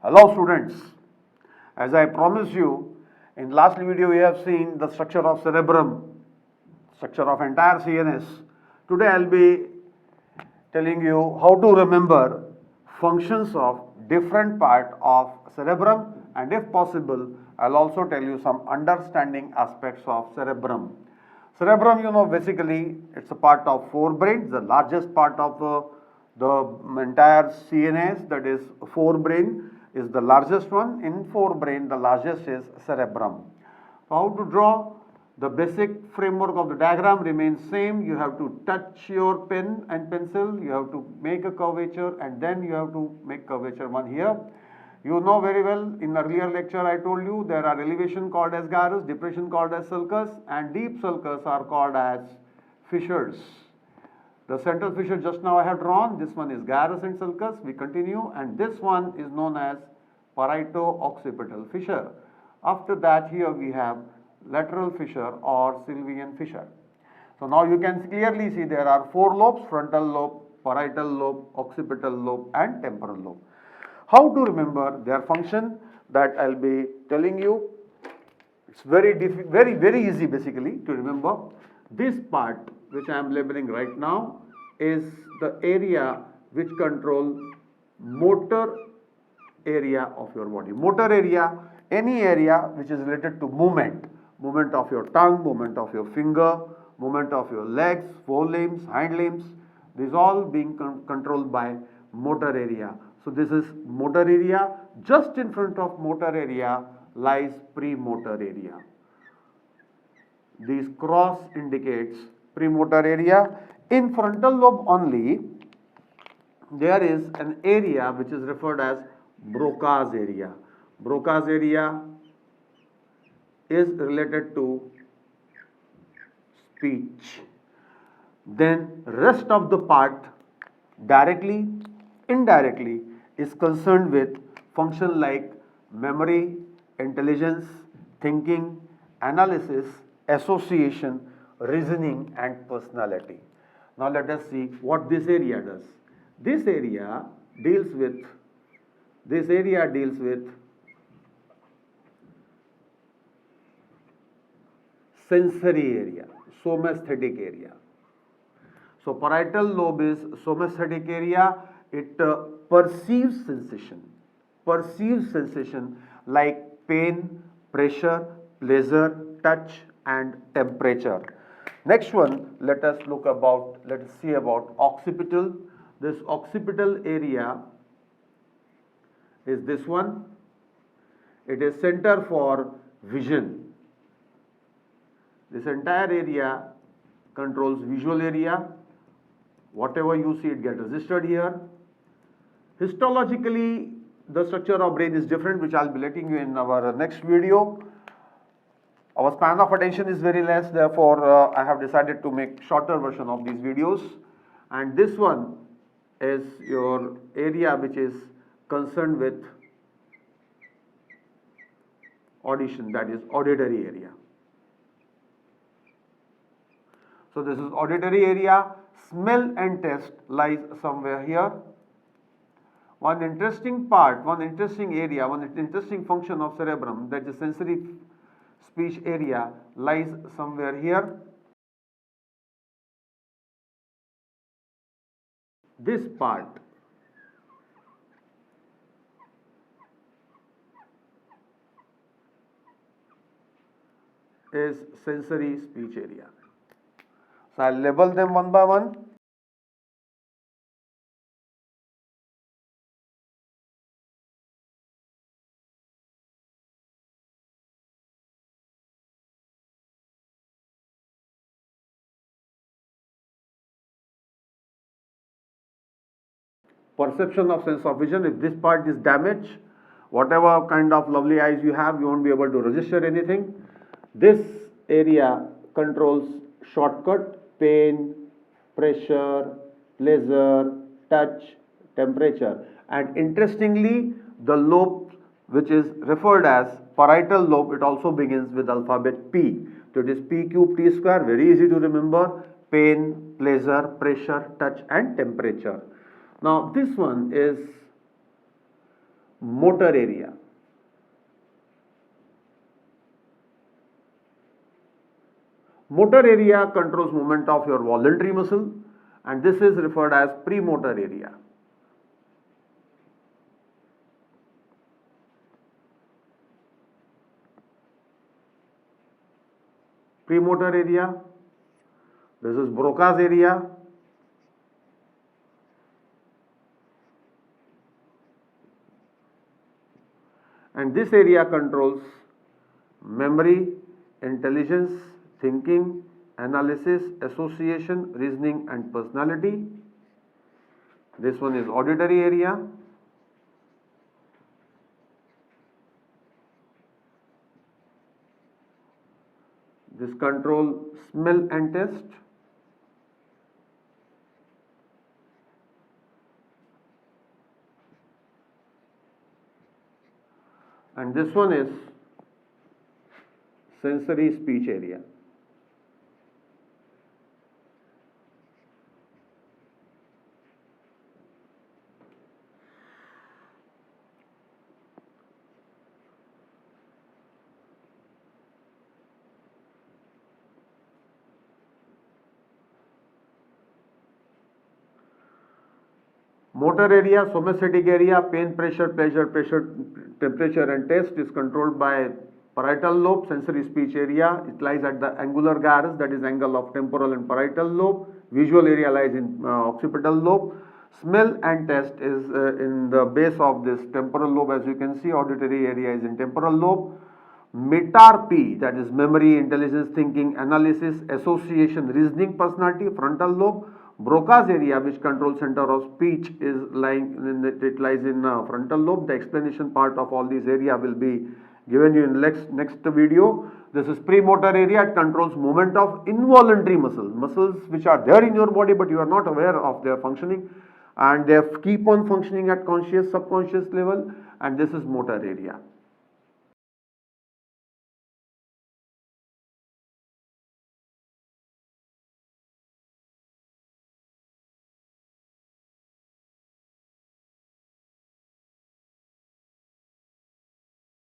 Hello students, as I promised you, in last video we have seen the structure of cerebrum, structure of entire CNS. Today I will be telling you how to remember functions of different part of cerebrum, and if possible I will also tell you some understanding aspects of cerebrum. Cerebrum, basically it's a part of forebrain, the largest part of the entire CNS, that is forebrain is the largest one. In forebrain, the largest is cerebrum. So how to draw? The basic framework of the diagram remains same. You have to touch your pen and pencil, you have to make a curvature, and then you have to make curvature one here. You know very well, in earlier lecture I told you there are elevation called as gyrus, depression called as sulcus, and deep sulcus are called as fissures. The central fissure just now I have drawn, this one is gyrus and sulcus. We continue, and this one is known as parieto-occipital fissure. After that, here we have lateral fissure or sylvian fissure. So now you can clearly see there are four lobes: frontal lobe, parietal lobe, occipital lobe, and temporal lobe. How to remember their function, that I'll be telling you. It's very easy basically to remember. This part which I am labeling right now is the area which control motor area of your body. Motor area, any area which is related to movement, movement of your tongue, movement of your finger, movement of your legs, forelimbs, hind limbs, these all being controlled by motor area. So this is motor area. Just in front of motor area lies premotor area. This cross indicates premotor area. In frontal lobe only, there is an area which is referred as Broca's area. Broca's area is related to speech. Then rest of the part directly, indirectly is concerned with function like memory, intelligence, thinking, analysis, association, reasoning, and personality. Now let us see what this area does. This area deals with sensory area, somasthetic area. So parietal lobe is somasthetic area. It perceives sensation like pain, pressure, pleasure, touch, and temperature. Next one, let us see about occipital. This occipital area is this one. It is center for vision. This entire area controls visual area. Whatever you see, it gets registered here. Histologically, the structure of brain is different, which I'll be letting you in our next video. Our span of attention is very less, therefore I have decided to make shorter version of these videos. And this one is your area which is concerned with audition, that is auditory area. So this is auditory area. Smell and taste lies somewhere here. One interesting area, one interesting function of cerebrum, that is sensory speech area, lies somewhere here. This part is sensory speech area. So I'll label them one by one. Perception of sense of vision, if this part is damaged, whatever kind of lovely eyes you have, you won't be able to register anything. This area controls shortcut, pain, pressure, pleasure, touch, temperature. And interestingly, the lobe which is referred as parietal lobe, it also begins with alphabet P. So it is P cube T square, very easy to remember: pain, pleasure, pressure, touch, and temperature. Now this one is motor area. Motor area controls movement of your voluntary muscle, and this is referred as premotor area. Premotor area, this is Broca's area. And this area controls memory, intelligence, thinking, analysis, association, reasoning and personality. This one is auditory area. This control smell and taste. And this one is sensory speech area. Motor area, somatic area, pain, pressure, pleasure, temperature and taste is controlled by parietal lobe. Sensory speech area, it lies at the angular gyrus, that is angle of temporal and parietal lobe. Visual area lies in occipital lobe. Smell and taste is in the base of this temporal lobe, as you can see. Auditory area is in temporal lobe. METAR-P, that is memory, intelligence, thinking, analysis, association, reasoning, personality, frontal lobe. Broca's area, which controls center of speech, is lying in it lies in frontal lobe. The explanation part of all these area will be given you in next video. This is premotor area. It controls movement of involuntary muscles which are there in your body but you are not aware of their functioning, and they keep on functioning at conscious, subconscious level, and this is motor area.